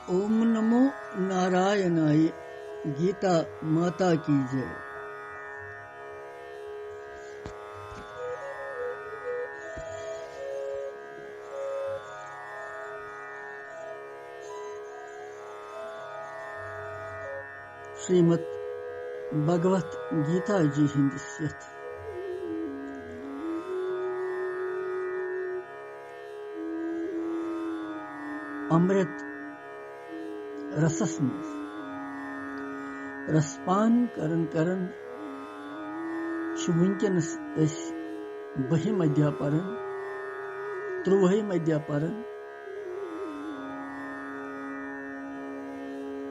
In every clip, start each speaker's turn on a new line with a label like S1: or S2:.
S1: ओम नमो नारायणाय। गीता माता की जय। श्रीमद् भगवत गीता जी हिंदस्यथ अमृत रसस मज रसपान करन करन वुनकस बहिम अध्याय परन 30 अध्याय परन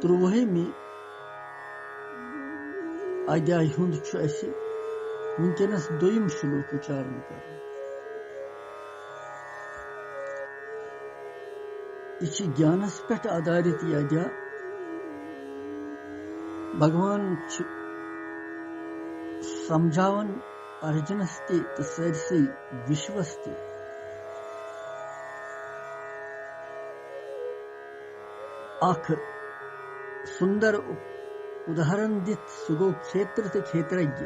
S1: 30 अध्याय हुंद वुनकस दोयम श्लोक उच्चारण कर। यह ज्ञानस पे आधारित यह अध्याय। भगवान समझावन अर्जुनस तो सरसी विश्वस ते अख सुंदर उदाहरण दित सह गो क्षेत्र तो क्षेत्रज्ञ।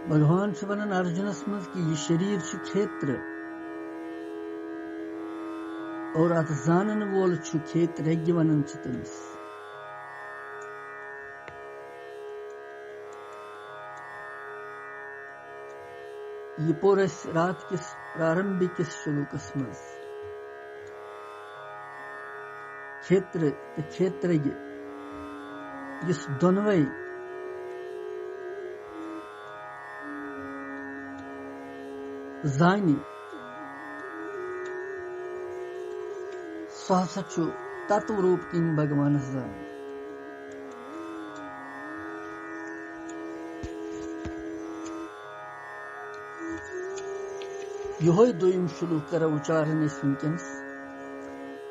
S1: भगवान वन अर्जुनस मज कि यह शरीर क्षेत्र और अत जानन वोल क्षेत्रज्ञ वनन तमिस। यह पोर रात किस प्रारंभिक श्लोकस मज क्षेत्र तो क्षेत्रज्ञ इस दोनवे जानी सह तत्व रूप किन भगवान जान। यह दोयम श्लोक कर उच्चारण वनकस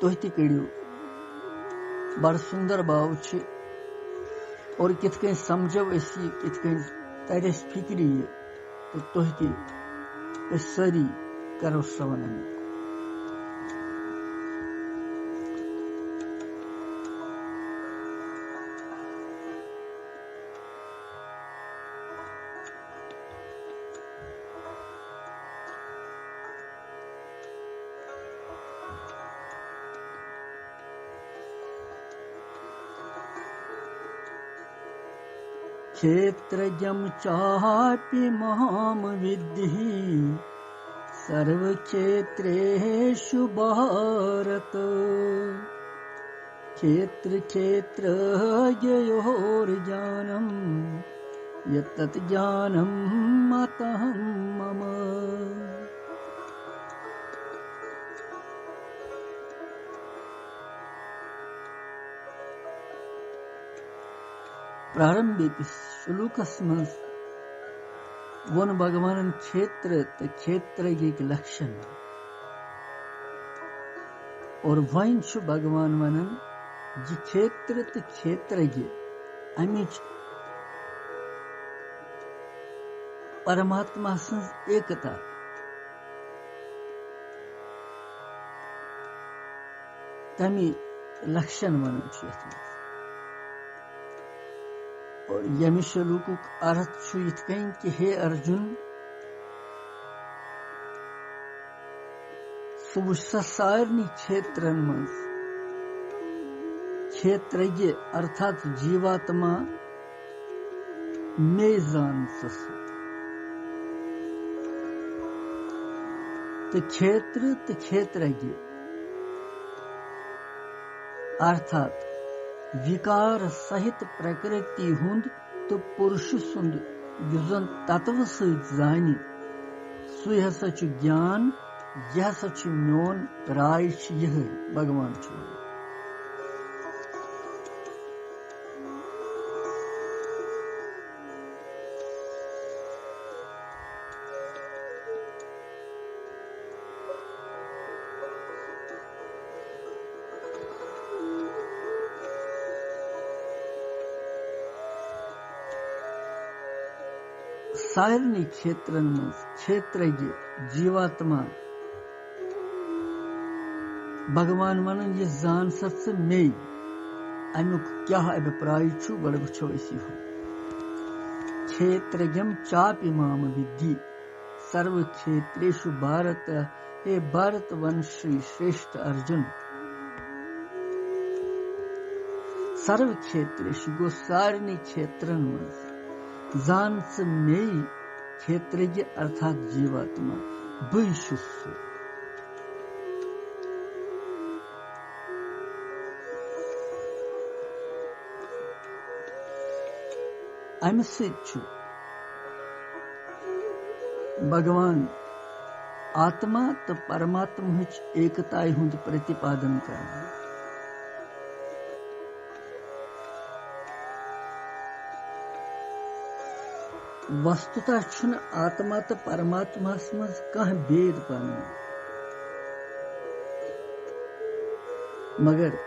S1: तुह तु करो। बड़ सुंदर भाव और कित समझो कित तरस फिक्र यह तो तुह तु सारी करो श्रवण। क्षेत्रज्ञं चापि मां विद्धि सर्वक्षेत्रेषु भारत। क्षेत्रज्ञयोर्ज्ञानं यत्तत् ज्ञानं मतहं मम। प्रारंभिक श्लोकस मज वन भगवान क्षेत्र तो क्षेत्रज्ञ लक्षण और वन भगवान वनन यह क्षेत्र तो क्षेत्रज्ञ अमिच परमात्मा सज एकता तमी लक्षण वन। और यम श्लोक अर्थ कि हे अर्जुन सह सारनी क्षेत्रन मज क्षेत्रज्ञ अर्थात जीवात्मा मे जान तो क्षेत्र तो क्षेत्रज्ञ अर्थात विकार सहित प्रकृति हुंद तो पुरुष सुंद युजन तत्व जानि सु हसा ज्ञान यह हसा मोन राय यह भगवान। सारनी क्षेत्रन में क्षेत्रज्ञ जीवात्मा भगवान वन ये जान सच मे अमुक क्या अभिप्राय गड़ वो क्षेत्रज्ञम चापिमाम विद्धि सर्व क्षेत्रेषु भारत हे भारत वंशी श्रेष्ठ अर्जुन सर्व क्षेत्रेषु गो सारनी क्षेत्रन में जान से मे क्षेत्रज्ञ अर्थात जीवात्मा बुशुस अमि सु भगवान आत्मा तो परमात्मा एकता हुंद प्रतिपादन कर वस्तुतः छुन आत्मा तो परमात्मा मज कह भेद पान मगर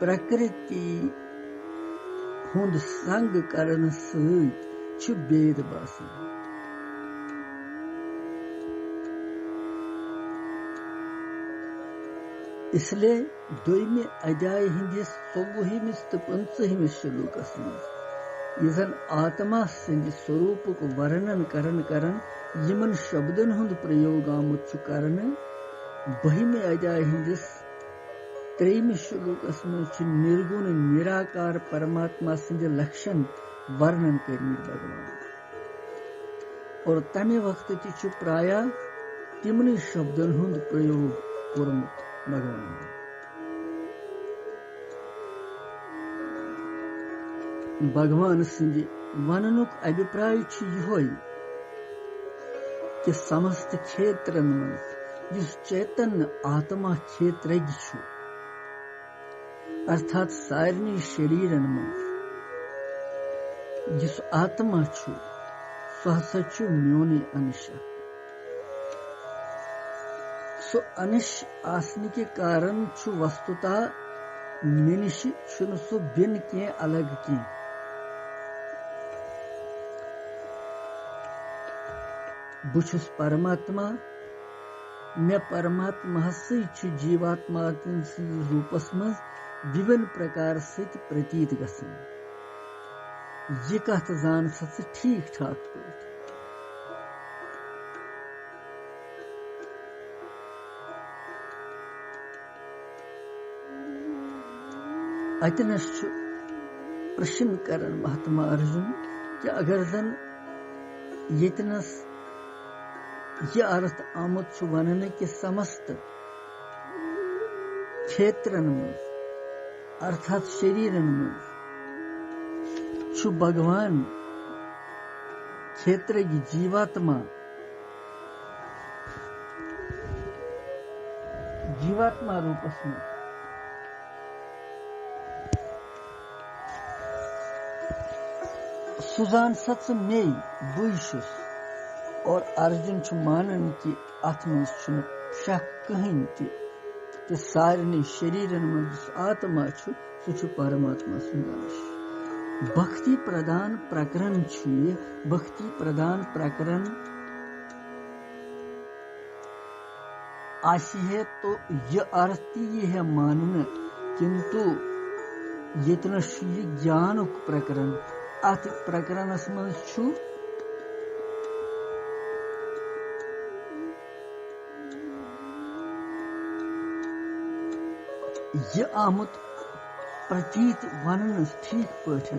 S1: प्रकृति हुंद संग करन सु भेद बासन इसलिए दोइमे अध्याय हिंदिस 14 तो 15 श्लोकस यजन आत्मा सिंध स्वरूप को वर्णन करन यमन शब्दन हुंद प्रयोग आमुत करन 12 अध्याय हिंदिस 3 श्लोकस में निर्गुण निराकार परमात्मा सिंध लक्षण वर्णन करनी भगवान और तमे वक्त ति प्राय तिमन शब्दन हुंद प्रयोग कोरमुत भगवान भगवान सिंध वननुक अभिप्राय यह कि समस्त क्षेत्र में जिस चैतन्य आत्मा क्षेत्र अर्थात सारनी शरीरन में जिस आत्मा सह म्योनि अंश सो अंश आसने के कारण वस्तुता मिनिश सो बिन के अलग के बुछुस परमात्मा मे परमात्मा से जीवात्मा रूपस मज विभिन्न प्रकार से प्रतीत गसन यह कथ जान सच ठीक ठाक पे अतनस प्रश्न करन महात्मा अर्जुन कि अगर जन यतनस यह अर्थ आमुत वन कि समस्त क्षेत्रन में अर्थात शरीरन में भगवान क्षेत्र की जीवात्मा रूपस में सुजान सच में बुशुस और अर्जुन मानन की अथ में शक कहीं कि सारनी शरीरन में आत्मा सु परमात्मा सुंदर भक्ति प्रदान प्रकरण भक्ति प्रदान प्रकरण आशी है तो यह अर्थ ये है मानना किंतु यतना ज्ञान प्रकरण अथ प्रकरण मज यह आमुत प्रतीत वन ठीक पे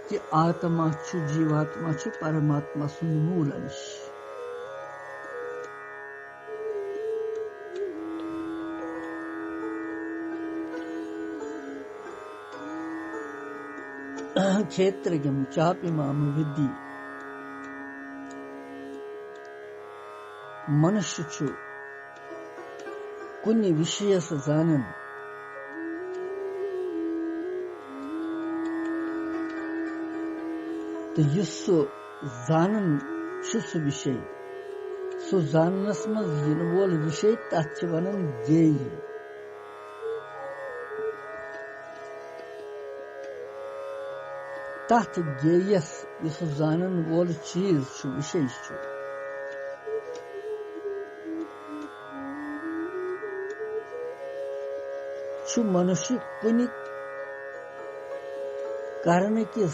S1: कि आत्मा जीवात्मा परमात्मा सुन मूल अंश क्षेत्रज्ञम चापिमाम विद्धि मनुष्य कुन विषय से जानन तो युसो जानन सु विषय सो जानस मज इन वोल विषय तथ वनन ज्ञेय तथ गेयस इस जानन वोल चीज छु विषय छु मनुष्य कुनि कारण के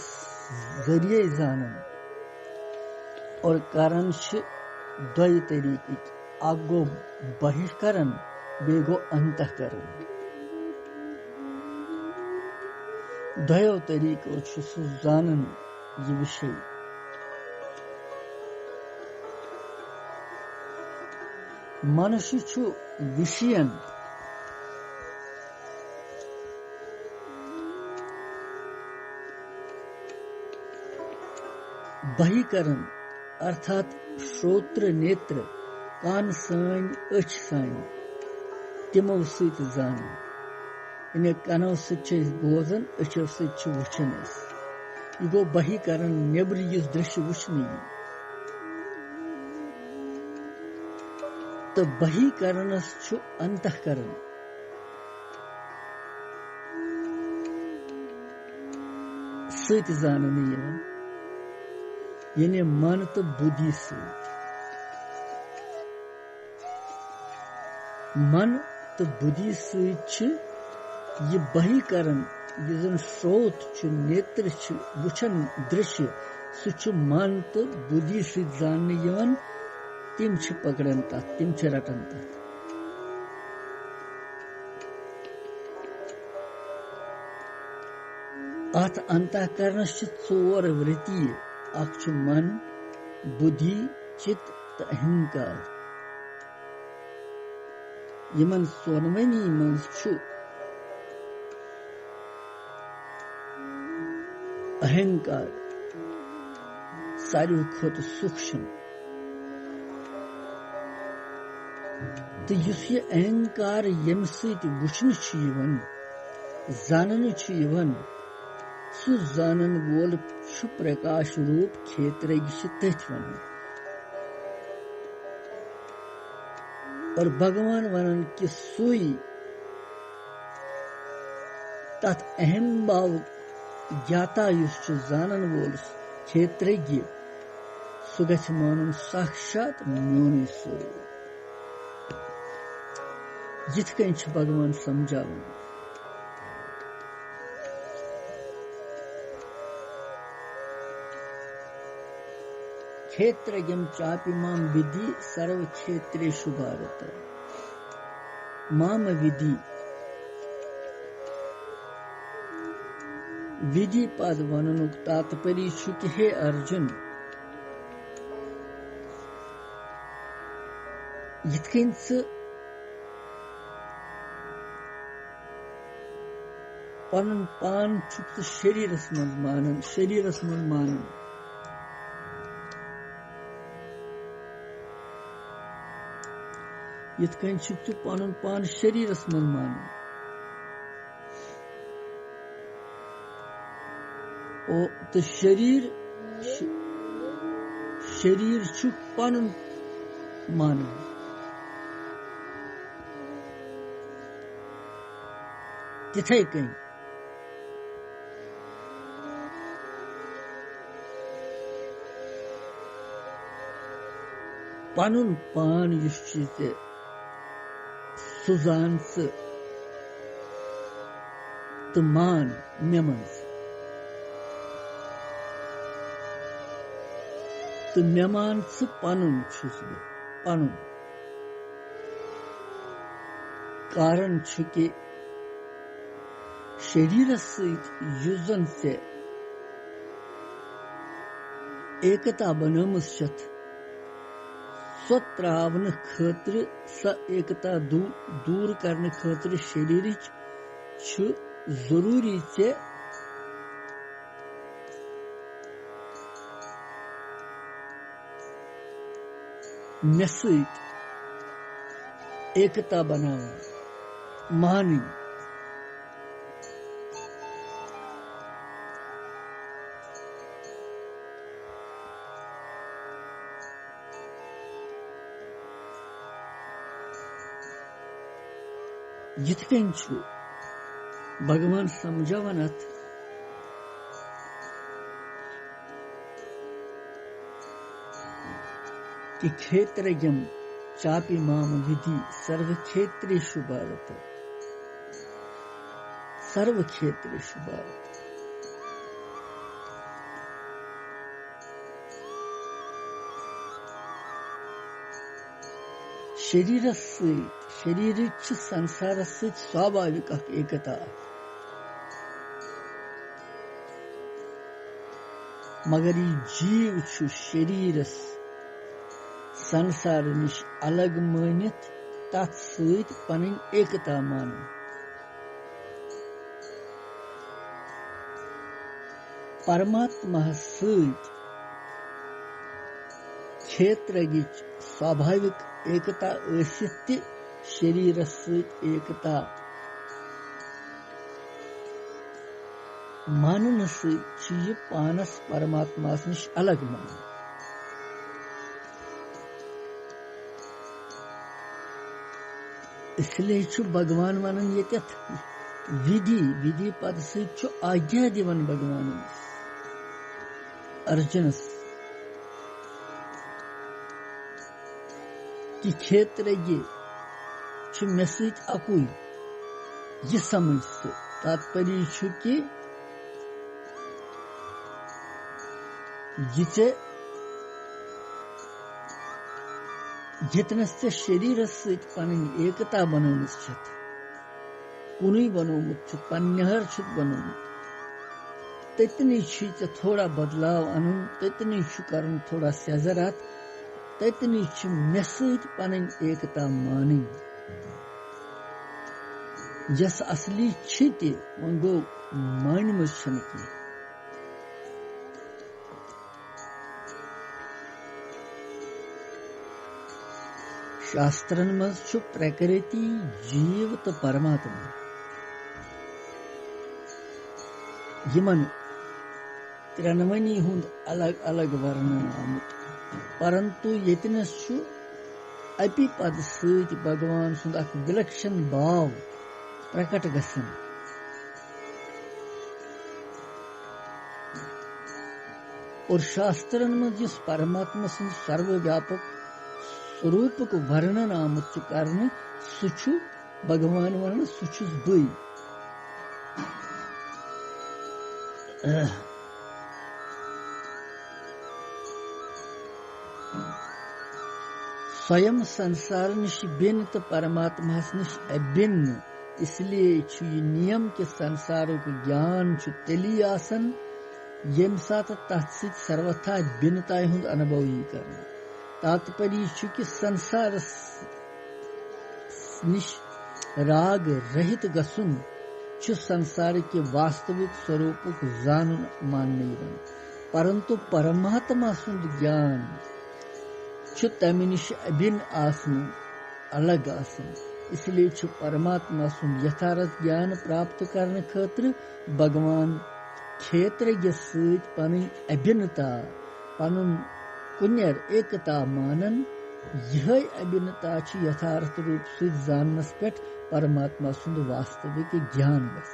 S1: जरिए जानन और कारण से द्वय तरीके आगो बहिष्करण बेगो अंतःकरण द्वयो तरीको छु जानन ये विषय मनुष्य छु विषयन बहिकरण अर्थात श्रोत्र नेत्र कान सान अच सान तिमो सत जान इन कनो सच बोजन अचो सच वुचन यह गो बहिकरण नेबर यस दृश्य वुचन तो बहिकरणस छु अंतःकरण सत जानन यानी मन तो बुद्धि मन तो बुद्धि यह बहिकरण यह जन स्रोत नेत्र वुचन दृश्य सह मन तो बुद्धि जान तिम पकड़न तथ तिम रटन तथ अत अंतःकरणस चोर वृत्ति अख मन बुद्धि चित्त तो अहंकार यमन सोनवनी मन अहंकार सारी खुद सूक्ष्म तो इस ये अहंकार यम सत वुचन जानन सु जानन वोल प्रकाश रूप क्षेत्र तथ वन और भगवान वनन कि सुई तथ अहम भाव ज्ञाता जानन वोल क्षेत्रज्ञ सु गछ मानुन साक्षात म्योन स्वरूप जिथ कन भगवान समझावन क्षेत्रज्ञं चापि मां विधि सर्व क्षेत्रेषु भारत माम विधि विधि पद वर्णनुक तात्पर्य छु कि हे अर्जुन यिथ कन पन पान छुक शरीरस मन मानन यिथ कन छुक पन पान शरीरस मन मानन ओ तो शरीर छुक पन मानन तिथे कहीं पनुन पान युस सुजान तो मान मेमन तो मेमान पनुन पनुन कारण के शरीर युजन से एकता बनमस स्वत्रावन खतर स एकता दूर करने खतर शरीर जरूरी चे मे सत एकता बनाव मानी यिथ कन भगवान समझावन अथ कि क्षेत्रज्ञं चापि माम विधि सर्वक्षेत्रेषु भारत, सर्वक्षेत्रेषु भारत। शरीर संसार से स्वाभाविक एकता, मगर यह जीव शरीर संसार निश अलग मानित तथ सहित पन एकता मान। परमात्मा सहित क्षेत्रज्ञ स्वाभाविक एकता ٲसित शरीर सहित एकता मानन सहित पानस परमात्मा निश अलग मान। इसलिए भगवान वनन यत विधि विधि पद सहित आज्ञा दिवन भगवान अर्जुनस कि क्षेत्रज्ञ मे सहित अकुई। यह समझ से तात्पर्य कि जितनस चे शरीर सहित पन एकता बनोमुत छत, कुनै बनोमुत छ, पन्नहर छत बनोमुत, ततनी चे थोड़ा बदलाव अनुन, ततनी करन थोड़ा सेजरात, ततनी मे सहित पन एकता मानी। जस असली छी ते वन गो मानमु छन की। शास्त्रन मज छु प्रकृति, जीव तो परमात्मा यमन त्रेनवनी हुंद अलग अलग वर्णन आमुत, परंतु यतनस छु अपि पद सहित भगवान सुंद अख विलक्षण भाव प्रकट गसन। और शास्त्रन मज जिस परमात्मा सुंद सर्वव्यापक स्वरूप को वर्णन आमुत करने सुछु भगवान वन सुछु बई। स्वयं संसार निश भिन्न तो परमात्मा निश अभिन्न। इसलिए ये नियम के संसार को ज्ञान तेली आसन यम साथ तत्सित सर्वथा भिन्नता हुंद अनुभव ही करना। तात्पर्य कि संसार निश राग रहित गसुन छु संसार के वास्तविक स्वरूप को जान मान नहीं बन, परंतु परमात्मा सुंद ज्ञान छु तमि निश अभिन्न आसन अलग आसन। इसलिए छु परमात्मा सुंद यथार्थ ज्ञान प्राप्त करने खातिर भगवान क्षेत्रज्ञ सहित पन अभिन्नता पनुन कुन्यर एकता मानन। यह अभिन्नता यथार्थ रूप से जाननस पे परमात्मा सुंद वास्तविक ज्ञान गस।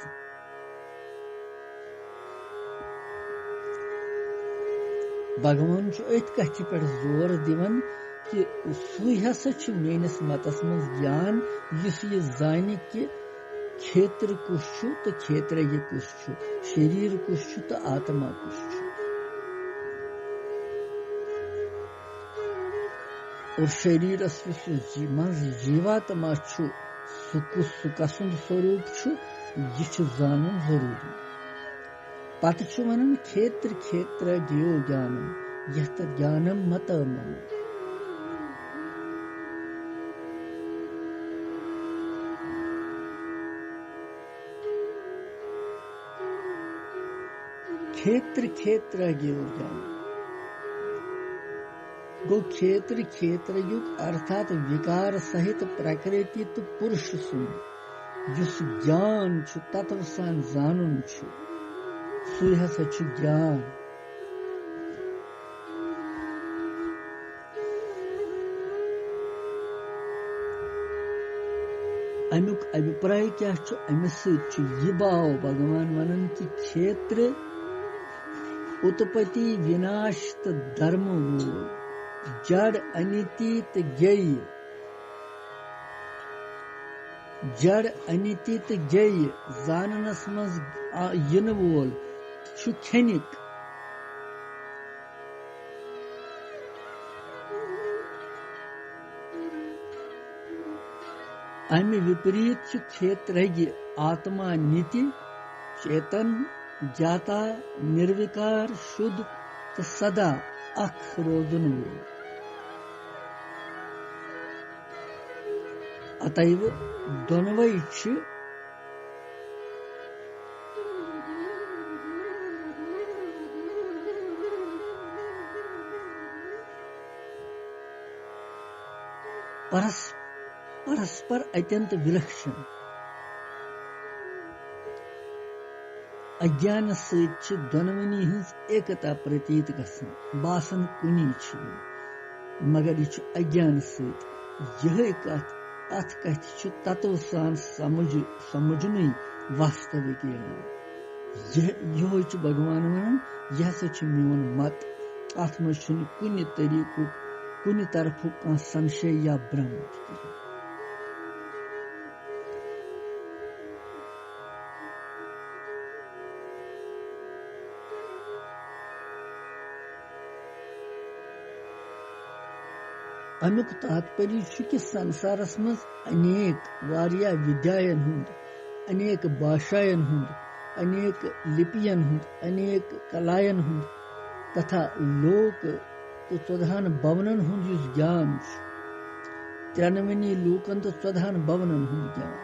S1: भगवान अथ कथ पे जोर दिवन कि सुई हसा मेनिस मतस मज ज्ञान इस ये जान कि क्षेत्र कुछ तो क्षेत्रज्ञ कुछ, शरीर कुछ तो आत्मा कुछ। और शरीर मज जीवात्मा सुकसुंद स्वरूप यह जानन जरूरी। पत वन क्षेत्र क्षेत्रज्ञो ज्ञानम यह ज्ञानम मत मम। क्षेत्र क्षेत्रज्ञो ज्ञानम गो क्षेत्र क्षेत्रयुग अर्थात विकार सहित प्रकृति तो पुरुष सुन जिस ज्ञान छु तत्व सान जानन छु सुई हसा छु ज्ञान। अमुक अभिप्राय क्या छु अमिस छु यह भाव भगवान वनन कि क्षेत्र उत्पत्ति विनाश तो धर्म वो जड़ अनिति तो गेय जड़ अनिति तो गेय जाननस मज यिन वोल छु खेनिक अमि विपरीत छु क्षेत्रज्ञ आत्मा नीति चेतन जाता निर्विकार शुद्ध तो सदा अख रोजन वोल अतएव दोनवै छु परस्पर अत्यंत विलक्षण अज्ञान सहित दोनवनी हज एकता प्रतीत गसन बासन कुनी मगर यह अज्ञान सहित यह कथ अथ कथ तत्व सान समझन वास्तविक यह भगवान वन यह हसा मोन मत अथ मज कुनि तरीक़ुक कुनि तरफु कह संशय या भ्रम अमुक तात्पर्य कि संसारस मज अनेक वारिया विद्यायन हुंद अनेक भाषायन हुंद अनेक लिपियन हुंद अनेक कलायन हुंद तथा लोक तो 14 भवनन हुंद युस ज्ञान त्रेनवनी लोकन तो 14 भवनन हुंद ज्ञान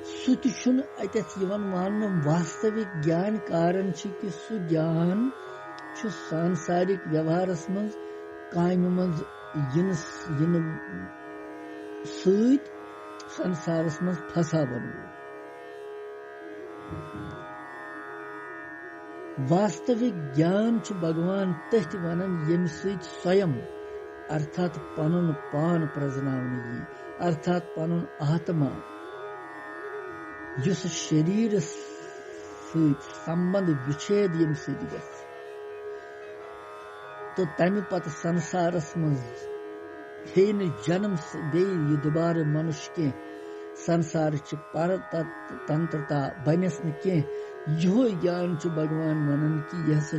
S1: सुत छुन अतथ यवन मान वास्तविक ज्ञान कारण कि सु ज्ञान छु सांसारिक व्यवहारस मज काम मज इन सत संसारस मज फसावन वास्तविक ज्ञान छु भगवान तथ वनन यम सत स्वयं अर्थात पनुन पान प्रजनावन अर्थात पनुन आत्मा युस शरीर सत संबंध विच्छेद यम सत गस तो तमि पत संसारस मज हे न जन्म बे दोबारा मनुष्य के संसार परतंत्रता बनस न यो ज्ञान भगवान वनन कि यह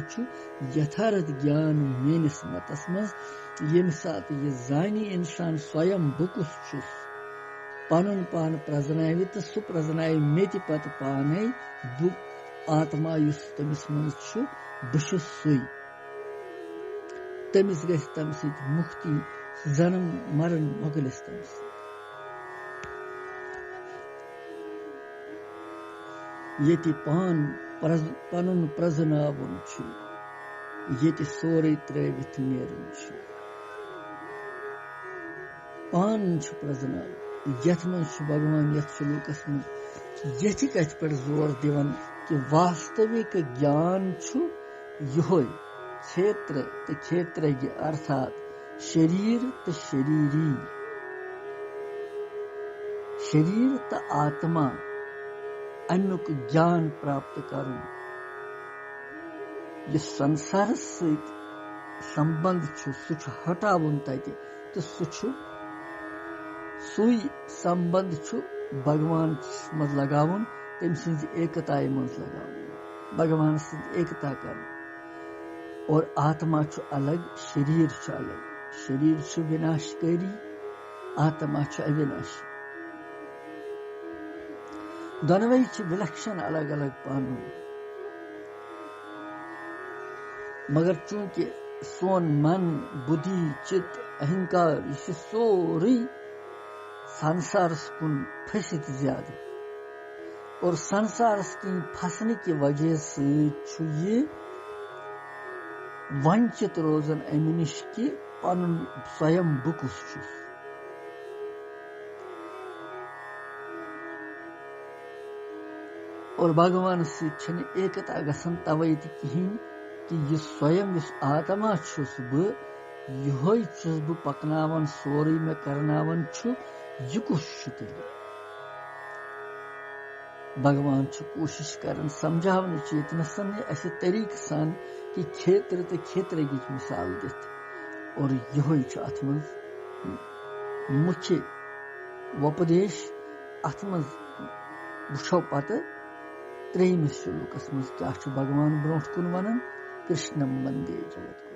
S1: यथार्थ ज्ञान मेनिस मतस मज यम सात यह जानी इंसान स्वयं बुकुस पनुन पान प्रजनावि तो सु प्रजनावि मेति पत पाने बुक आत्मा युस तमिस मज बहु सुई तमिस गस तम सत मुक्ति जन्म मरण मोकलिस तमिस यति पान पनुन प्रजनावन यति सोरे त्रविथ नेरन पान प्रजनाव यथ मन भगवान यथ श्लोकस मज यथि कथ पे जोर दिवन कि वास्तविक ज्ञान योय क्षेत्र तो क्षेत्रज्ञ अर्थात शरीर तो शरीरी शरीर तो आत्मा अमुक ज्ञान प्राप्त करूं यह संसार सहित संबंध सह हटावन तति तो सुई संबंध भगवान मज लगावन तम सज एकताय मज लगावन भगवान सज एकता कर और आत्मा अलग शरीर अलग शरीर विनाशकारी आत्मा अविनाशी दोनों विलक्षण अलग अलग पानु मगर चूंकि सोन मन बुद्धि चित्त अहंकार यह सोरी संसार कुन फसित ज्यादा और संसार की फसने की वजह से वंचित रोजन अमि निश कि पनुन स्वयं बुकुस और भगवान सहित एकता गसन तवे कहीं कि यह स्वयं इस आत्मा बह पकनावन सोरे मे करनावन यह कुछ भगवान कोशिश कर समझावन चेतनसन अस तरीक सान कि क्षेत्र तो क्षेत्रज्ञ मिसाल दित और यही अत मज मुख्य वोपदेश अत मज वो पत 3 श्लोकस मज क्या भगवान ब्रोट कुन वन कृष्णम वंदे जगत।